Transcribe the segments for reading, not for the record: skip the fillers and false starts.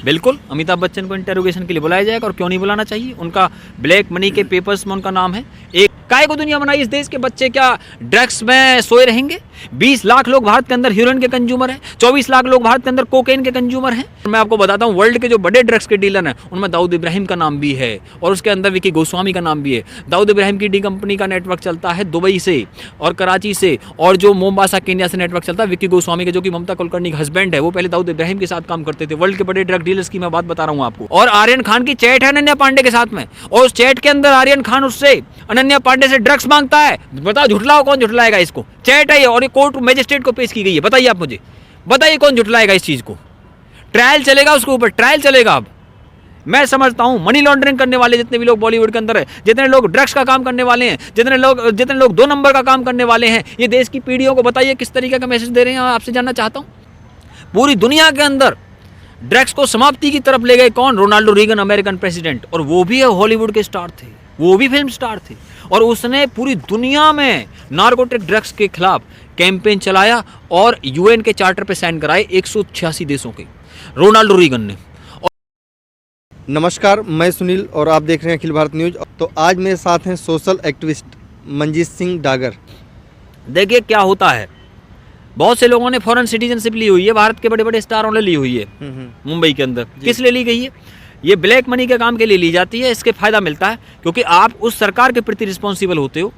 बिल्कुल, अमिताभ बच्चन को इंटेरोगेशन के लिए बुलाया जाएगा, और क्यों नहीं बुलाना चाहिए। उनका ब्लैक मनी के पेपर्स में उनका नाम है। एक काय को दुनिया बनाई इस देश के बच्चे क्या ड्रग्स में सोए रहेंगे? 20 लाख लोग भारत के अंदर हीरोइन के कंज्यूमर हैं, 24 लाख लोग भारत के अंदर कोकेन के कंज्यूमर हैं। मैं आपको बताता हूँ, वर्ल्ड के जो बड़े ड्रग्स के डीलर हैं उनमें दाऊद इब्राहिम का नाम भी है, और उसके अंदर विकी गोस्वामी का नाम भी है। दाऊद इब्राहिम की डी कंपनी का नेटवर्क चलता है दुबई से और कराची से, और जो मोम्बासा केन्या से नेटवर्क चलता है। विकी गोस्वामी के जो कि ममता कुलकर्णी का हस्बैंड है, वो पहले दाऊद इब्राहिम के साथ काम करते थे। वर्ल्ड के बड़े ड्रग डीलर्स की मैं बात बता रहा हूँ आपको। और आर्यन खान की चैट है अनन्या पांडे के साथ में, और उस चैट के अंदर आर्यन खान उससे अनन्या पांडे से ड्रग्स मांगता है। बताओ झुठलाओ, कौन झुठलाएगा इसको? चैट है ये, और ये कोर्ट मैजिस्ट्रेट को पेश की गई है। बताइए आप मुझे, बताइए कौन झुठलाएगा इस चीज को? ट्रायल चलेगा उसके ऊपर, ट्रायल चलेगा। अब मैं समझता हूं मनी लॉन्ड्रिंग करने वाले जितने भी लोग बॉलीवुड के अंदर है, जितने लोग ड्रग्स का काम करने वाले हैं, जितने लोग 2 नंबर का काम करने वाले हैं, ये देश की पीढ़ियों को बताइए किस तरीके का मैसेज दे रहे हैं। आपसे जानना चाहता हूं। पूरी दुनिया के अंदर ड्रग्स को समाप्ति की तरफ ले गए कौन? रोनाल्डो रीगन, अमेरिकन प्रेसिडेंट, और वो भी हॉलीवुड के स्टार थे, वो भी फिल्म स्टार थे, और उसने पूरी दुनिया में नार्कोटिक ड्रग्स के खिलाफ कैंपेन चलाया और यूएन के चार्टर पे साइन कराए 186 देशों के, रोनाल्डो रीगन ने। नमस्कार, मैं सुनील और आप देख रहे हैं अखिल भारत न्यूज। तो आज मेरे साथ हैं सोशल एक्टिविस्ट मंजीत सिंह डागर। देखिए क्या होता है, बहुत से लोगों ने फॉरेन सिटीजनशिप ली हुई है, भारत के बड़े बड़े स्टारों ने ली हुई है मुंबई के अंदर। किस लिए ली गई है? ये ब्लैक मनी के काम के लिए ली जाती है। इसके फायदा मिलता है क्योंकि आप उस सरकार के प्रति रिस्पॉन्सिबल होते हो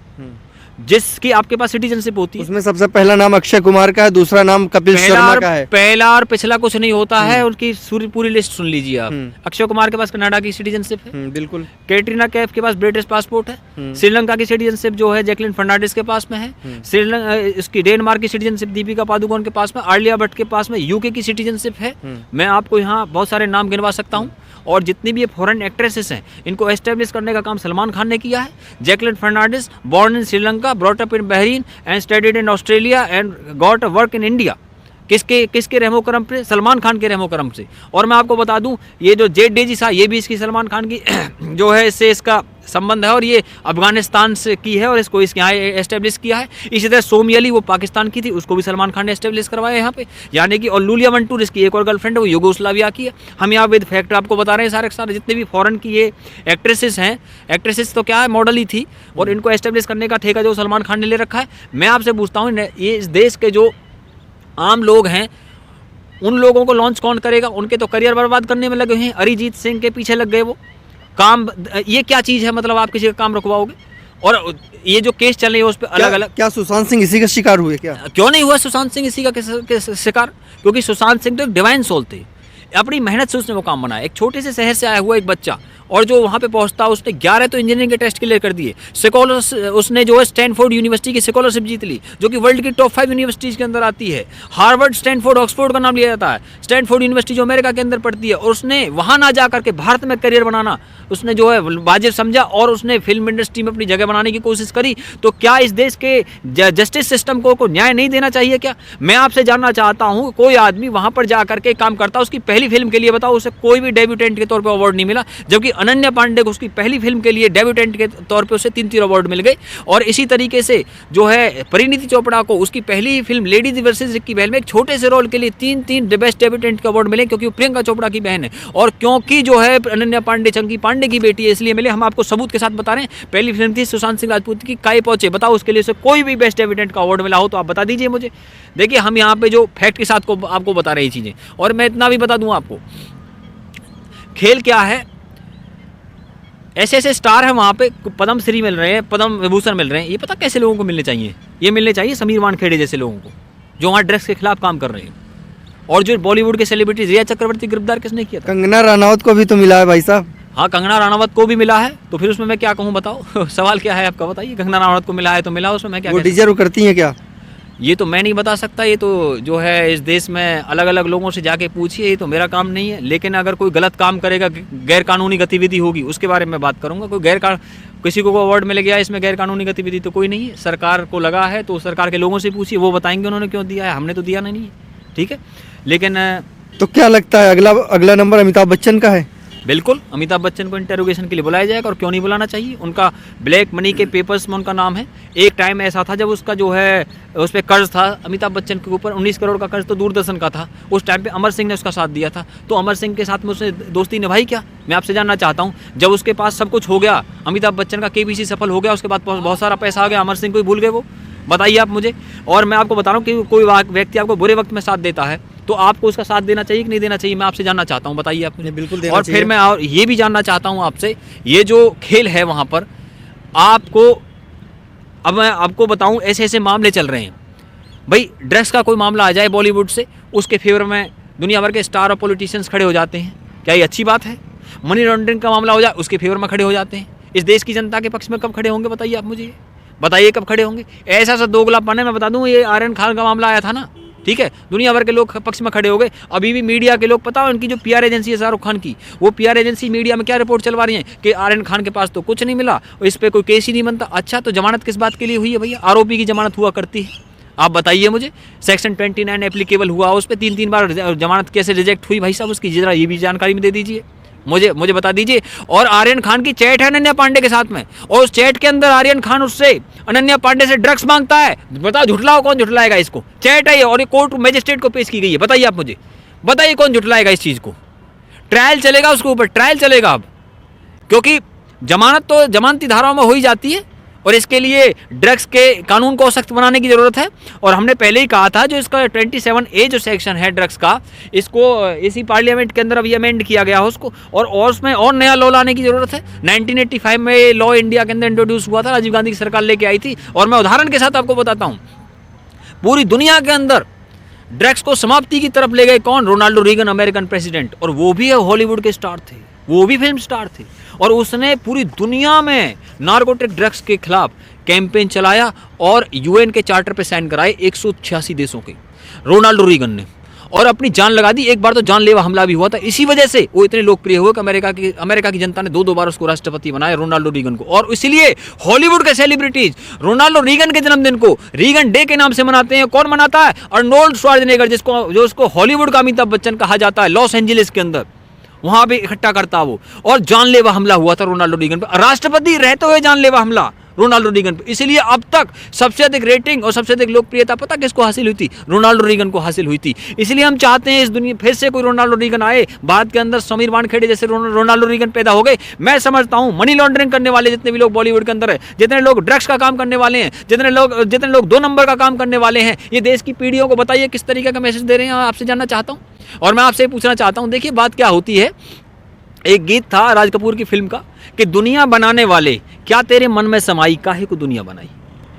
जिसकी आपके पास सिटीजनशिप होती है। उसमें सबसे पहला नाम अक्षय कुमार का है, दूसरा नाम कपिल शर्मा का है। पहला और पिछला कुछ नहीं होता है, उनकी पूरी लिस्ट सुन लीजिए आप। अक्षय कुमार के पास कनाडा की सिटीजनशिप है, बिल्कुल। कैटरीना कैफ के पास ब्रिटिश पासपोर्ट है। श्रीलंका की सिटीजनशिप जो है जैकलिन फर्नांडिस के पास में है। श्रीलंका इसकी डेनमार्क की सिटीजनशिप दीपिका पादुकोण के पास में, आलिया भट्ट के पास में यूके की सिटीजनशिप है। मैं आपको यहाँ बहुत सारे नाम गिनवा सकता हूँ। और जितनी भी ये फॉरेन एक्ट्रेसेस हैं इनको एस्टेब्लिश करने का काम सलमान खान ने किया है। Jacqueline Fernandez born in Sri Lanka, brought up in Bahrain and studied in Australia and got a work in India. किसके रहमो करम पे? सलमान खान के रहमो करम से। और मैं आपको बता दूं, ये जो जेड डेजी सा, ये भी इसकी सलमान खान की जो है इससे इसका संबंध है, और ये अफगानिस्तान से की है और इसको इसके यहाँ एस्टेब्लिश किया है। इसी तरह सोमी अली, वो पाकिस्तान की थी, उसको भी सलमान खान ने एस्टेब्लिश करवाया यहाँ पे, यानी कि। और लूलिया मंटूर, इसकी एक और गर्लफ्रेंड है, वो युगोस्लाविया की है। हम यहाँ विद फैक्ट आपको बता रहे हैं सारे के सारे जितने भी फॉरेन की ये एक्ट्रेसेस हैं। एक्ट्रेसेस तो क्या है, मॉडल ही थी, और इनको एस्टेब्लिश करने का ठेका जो सलमान खान ने ले रखा है। मैं आपसे पूछता हूँ, ये इस देश के जो आम लोग हैं उन लोगों को लॉन्च कौन करेगा? उनके तो करियर बर्बाद करने में लगे हैं। अरिजीत सिंह के पीछे लग गए वो काम। ये क्या चीज़ है? मतलब आप किसी का काम रुकवाओगे? और ये जो केस चल रहे हैं उस पर अलग अलग। क्या सुशांत सिंह इसी का शिकार हुए? क्या क्यों नहीं हुआ सुशांत सिंह इसी का शिकार? क्योंकि सुशांत सिंह तो एक डिवाइन सोल थे, अपनी मेहनत से उसने वो काम बनाया। एक छोटे से शहर से आया हुआ एक बच्चा, और जो वहाँ पे पहुँचता उसने 11 तो इंजीनियरिंग के टेस्ट क्लियर कर दिए। उसने जो है स्टैनफोर्ड यूनिवर्सिटी की स्कॉलरशिप जीत ली, जो कि वर्ल्ड की टॉप 5 यूनिवर्सिटीज़ के अंदर आती है। हार्वर्ड, स्टैनफोर्ड, ऑक्सफोर्ड का नाम लिया जाता है। स्टैनफोर्ड यूनिवर्सिटी जो अमेरिका के अंदर पड़ती है, और उसने वहाँ ना जा करके भारत में करियर बनाना उसने जो है वाजिब समझा, और उसने फिल्म इंडस्ट्री में अपनी जगह बनाने की कोशिश करी। तो क्या इस देश के जस्टिस सिस्टम को न्याय नहीं देना चाहिए क्या? मैं आपसे जानना चाहता हूँ, कोई आदमी वहाँ पर जा करके काम करता, उसकी पहली फिल्म के लिए बताओ उसे कोई भी डेब्यूटेंट के तौर पर अवार्ड नहीं मिला, जबकि अनन्या पांडे को उसकी पहली फिल्म के लिए डेब्यूटेंट के तौर पे उसे 3 अवार्ड मिल गए। और इसी तरीके से जो है परिणीति चोपड़ा को उसकी पहली फिल्म लेडीज वर्सेस रिक्की बहल में एक छोटे से रोल के लिए 3 बेस्ट डेब्यूटेंट के अवार्ड मिले, क्योंकि वो प्रियंका चोपड़ा की बहन है, और क्योंकि जो है अनन्या पांडे चंकी पांडे की बेटी है, इसलिए मिले। हम आपको सबूत के साथ बता रहे हैं। पहली फिल्म थी सुशांत सिंह राजपूत की, काई पहुंचे, बताओ उसके लिए उसे कोई भी बेस्ट डेब्यूटेंट का अवार्ड मिला हो तो आप बता दीजिए मुझे। देखिए हम यहाँ पे जो फैक्ट के साथ आपको बता रहे हैं चीज़ें। और मैं इतना भी बता दूँ आपको, खेल क्या है, ऐसे स्टार हैं वहाँ पे, पद्म श्री मिल रहे हैं, पद्म विभूषण मिल रहे हैं। ये पता कैसे लोगों को मिलने चाहिए? ये मिलने चाहिए समीर वानखेड़े जैसे लोगों को, जो वहाँ ड्रग्स के खिलाफ काम कर रहे हैं। और जो बॉलीवुड के सेलिब्रिटी, रिया चक्रवर्ती गिरफ्तार किसने किया था? कंगना रनौत को भी तो मिला है भाई साहब। हाँ, कंगना रनावत को भी मिला है, तो फिर उसमें मैं क्या कहूँ बताओ? सवाल क्या है आपका, बताइए। कंगना रनावत को मिला है तो मिला, उसमें मैं क्या? वो डिजर्व करती हैं क्या? ये तो मैं नहीं बता सकता, ये तो जो है इस देश में अलग अलग लोगों से जाके पूछिए, ये तो मेरा काम नहीं है। लेकिन अगर कोई गलत काम करेगा, गैर कानूनी गतिविधि होगी, उसके बारे में बात करूंगा। किसी को अवार्ड मिल गया इसमें गैर कानूनी गतिविधि तो कोई नहीं है। सरकार को लगा है तो सरकार के लोगों से पूछिए, वो बताएंगे उन्होंने क्यों दिया है, हमने तो दिया नहीं है। ठीक है, लेकिन तो क्या लगता है अगला नंबर अमिताभ बच्चन का है? बिल्कुल अमिताभ बच्चन को इंटेरोगेशन के लिए बुलाया जाएगा, और क्यों नहीं बुलाना चाहिए। उनका ब्लैक मनी के पेपर्स में उनका नाम है। एक टाइम ऐसा था जब उसका जो है उस पर कर्ज था अमिताभ बच्चन के ऊपर 19 करोड़ का कर्ज तो दूरदर्शन का था। उस टाइम पे अमर सिंह ने उसका साथ दिया था, तो अमर सिंह के साथ में उसने दोस्ती निभाई क्या? मैं आपसे जानना चाहता हूँ। जब उसके पास सब कुछ हो गया, अमिताभ बच्चन का KBC सफल हो गया, उसके बाद बहुत सारा पैसा आ गया, अमर सिंह को ही भूल गए वो? बताइए आप मुझे। और मैं आपको बता रहा हूँ कि कोई व्यक्ति आपको बुरे वक्त में साथ देता है तो आपको उसका साथ देना चाहिए कि नहीं देना चाहिए, मैं आपसे जानना चाहता हूँ। बताइए आप मुझे। बिल्कुल देना और चाहिए। फिर मैं और ये भी जानना चाहता हूँ आपसे, ये जो खेल है वहाँ पर आपको, अब मैं आपको बताऊँ ऐसे ऐसे मामले चल रहे हैं भाई। ड्रग्स का कोई मामला आ जाए बॉलीवुड से, उसके फेवर में दुनिया भर के स्टार और पॉलिटिशियंस खड़े हो जाते हैं। क्या ये अच्छी बात है? मनी लॉन्ड्रिंग का मामला हो जाए, उसके फेवर में खड़े हो जाते हैं। इस देश की जनता के पक्ष में कब खड़े होंगे? बताइए आप मुझे, बताइए कब खड़े होंगे? ऐसा सा दोगलापन है। मैं बता दूं, ये आर्यन खान का मामला आया था ना, ठीक है, दुनिया भर के लोग पक्ष में खड़े हो गए। अभी भी मीडिया के लोग, पता है उनकी जो PR एजेंसी है शाहरुख खान की, वो PR एजेंसी मीडिया में क्या रिपोर्ट चलवा रही है कि आर्यन खान के पास तो कुछ नहीं मिला, इस पर कोई केस ही नहीं बनता। अच्छा, तो जमानत किस बात के लिए हुई है भैया? आरोपी की जमानत हुआ करती है। आप बताइए मुझे, सेक्शन 29 एप्लीकेबल हुआ, उस पर 3 बार जमानत कैसे रिजेक्ट हुई भाई साहब? उसकी जरा ये भी जानकारी में दे दीजिए मुझे बता दीजिए। और आर्यन खान की चैट है अनन्या पांडे के साथ में, और उस चैट के अंदर आर्यन खान उससे, अनन्या पांडे से ड्रग्स मांगता है। बताओ, झुठलाओ, कौन झुठलाएगा इसको? चैट है ये, और ये कोर्ट मैजिस्ट्रेट को पेश की गई है। बताइए आप मुझे, बताइए कौन झुठलाएगा इस चीज़ को? ट्रायल चलेगा उसके ऊपर, ट्रायल चलेगा अब, क्योंकि जमानत तो जमानती धाराओं में हो ही जाती है, और इसके लिए ड्रग्स के कानून को सख्त बनाने की ज़रूरत है। और हमने पहले ही कहा था, जो इसका 27A जो सेक्शन है ड्रग्स का, इसको इसी पार्लियामेंट के अंदर अभी अमेंड किया गया है उसको, और उसमें और नया लॉ लाने की ज़रूरत है। 1985 में ये लॉ इंडिया के अंदर इंट्रोड्यूस हुआ था, राजीव गांधी की सरकार लेके आई थी। और मैं उदाहरण के साथ आपको बताता हूँ, पूरी दुनिया के अंदर ड्रग्स को समाप्ति की तरफ ले गए कौन? रोनाल्डो रीगन, अमेरिकन प्रेसिडेंट, और वो भी हॉलीवुड के स्टार थे, वो भी फिल्म स्टार थे, और उसने पूरी दुनिया में नार्कोटिक ड्रग्स के खिलाफ कैंपेन चलाया और UN के चार्टर पे साइन कराए 186 देशों के, रोनाल्डो रीगन ने, और अपनी जान लगा दी। एक बार तो जानलेवा हमला भी हुआ था, इसी वजह से वो इतने लोकप्रिय हुए कि अमेरिका की जनता ने 2 बार उसको राष्ट्रपति बनाया, रोनाल्डो रीगन को। और इसलिए हॉलीवुड के सेलिब्रिटीज रोनाल्डो रीगन के जन्मदिन को रीगन डे के नाम से मनाते हैं। कौन मनाता है? अर्नोल्ड श्वार्ज़नेगर, जो उसको हॉलीवुड का अमिताभ बच्चन कहा जाता है, लॉस एंजलिस के अंदर वहां पे इकट्ठा करता वो। और जानलेवा हमला हुआ था रोनाल्डो रीगन पर, राष्ट्रपति रहते हुए जानलेवा हमला रोनाल्डो रीगन पे। इसलिए अब तक सबसे अधिक रेटिंग और सबसे अधिक लोकप्रियता पता किसको हासिल हुई थी? रोनाल्डो रीगन को हासिल हुई थी। इसलिए हम चाहते हैं इस दुनिया फिर से कोई रोनाल्डो रीगन आए, भारत के अंदर समीर वानखेड़े जैसे रोनाल्डो रीगन पैदा हो गए। मैं समझता हूँ मनी लॉन्ड्रिंग करने वाले जितने भी लोग बॉलीवुड के अंदर है, जितने लोग ड्रग्स का काम करने वाले हैं, जितने लोग 2 नंबर का काम करने वाले हैं, ये देश की पीढ़ियों को बताइए किस तरीके का मैसेज दे रहे हैं, आपसे जानना चाहता हूँ। और मैं आपसे पूछना चाहता हूँ, देखिए बात क्या होती है, एक गीत था राज कपूर की फिल्म का कि दुनिया बनाने वाले क्या तेरे मन में समाई, काहे को दुनिया बनाई,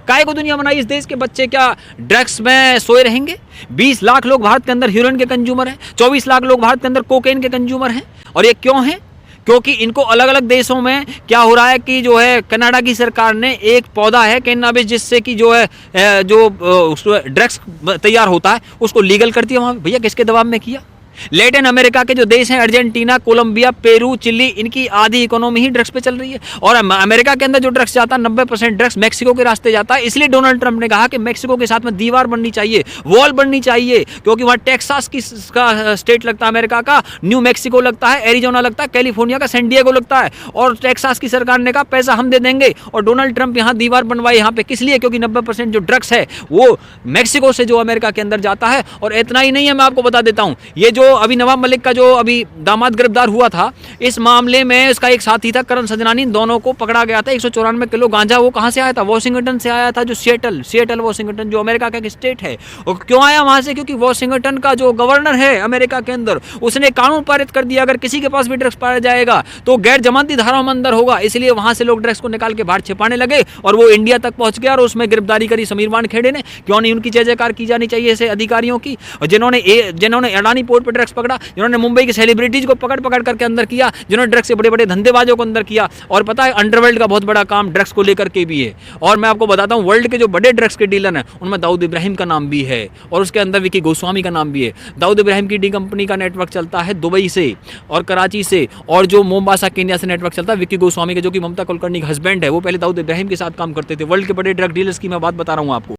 काहे को दुनिया बनाई। इस देश के बच्चे क्या ड्रग्स में सोए रहेंगे? 20 लाख लोग भारत के अंदर हीरोइन के कंज्यूमर हैं, 24 लाख लोग भारत के अंदर कोकेन के कंज्यूमर हैं। और ये क्यों है? क्योंकि इनको अलग अलग देशों में क्या हो रहा है कि जो है कनाडा की सरकार ने एक पौधा है कैनाबिस, जिससे कि जो है ड्रग्स तैयार होता है, उसको लीगल कर दिया वहाँ। भैया किसके दबाव में किया? लैटिन अमेरिका के जो देश हैं, अर्जेंटीना, कोलंबिया, पेरू, चिली, इनकी आधी इकोनॉमी ही ड्रग्स पे चल रही है। और अमेरिका के अंदर जो ड्रग्स जाता है 90% ड्रग्स मैक्सिको के रास्ते जाता है। इसलिए डोनाल्ड ट्रंप ने कहा कि मैक्सिको के साथ में दीवार बननी चाहिए, वॉल बननी चाहिए, क्योंकि वहाँ टेक्सास का स्टेट लगता है अमेरिका का, न्यू मैक्सिको लगता है, एरिजोना लगता है, कैलिफोर्निया का सैन डिएगो लगता है। और टेक्सास की सरकार ने कहा पैसा हम दे देंगे, और डोनाल्ड ट्रंप यहाँ दीवार बनवाए यहाँ पे। किस लिए? क्योंकि 90% जो ड्रग्स है वो मैक्सिको से जो अमेरिका के अंदर जाता है। और इतना ही नहीं है, मैं आपको बता देता हूँ, ये जो अभी नवाब मलिक का जो अभी दामाद गिरफ्तार हुआ था, इस मामले में इसका एक साथी था करण सजनानी, दोनों को पकड़ा गया था। 194 किलो गांजा वो कहां से आया था? वॉशिंगटन से आया था, जो सिएटल वॉशिंगटन जो अमेरिका का एक स्टेट है। और क्यों आया वहां से? क्योंकि वॉशिंगटन का जो गवर्नर है अमेरिका के अंदर, उसने कानून पारित कर दिया, अगर किसी के पास भी ड्रग्स पाया जाएगा तो गैर जमानती धाराओं में अंदर होगा। इसलिए वहां से लोग ड्रग्स को निकाल के बाहर छिपाने लगे, और वो इंडिया तक पहुंच गया, और उसमें गिरफ्तारी करी समीर वानखेड़े ने। क्यों नहीं उनकी जय जयकार की जानी चाहिए ऐसे अधिकारियों की, जिन्होंने अडानी पोर्ट पर ड्रग्स पकड़ा, जिन्होंने मुंबई के सेलिब्रिटीज को पकड़ करके अंदर किया, जिन्होंने ड्रग्स से बड़े बड़े धंधेबाजों को अंदर किया। और पता है अंडरवर्ल्ड का बहुत बड़ा काम ड्रग्स को लेकर के भी है। और मैं आपको बताता हूं, वर्ल्ड के जो बड़े ड्रग्स के डीलर हैं उनमें दाऊद इब्राहिम का नाम भी है, और उसके अंदर विकी गोस्वामी का नाम भी है। दाऊद इब्राहिम की डी कंपनी का नेटवर्क चलता है दुबई से और कराची से, और जो मोम्बासा केन्या से नेटवर्क चलता है विकी गोस्वामी के, जो कि ममता कुलकर्णी का हस्बैंड है। वो पहले दाऊद इब्राहिम के साथ काम करते थे। वर्ल्ड के बड़े ड्रग डीलर्स की मैं बात बता रहा हूँ आपको।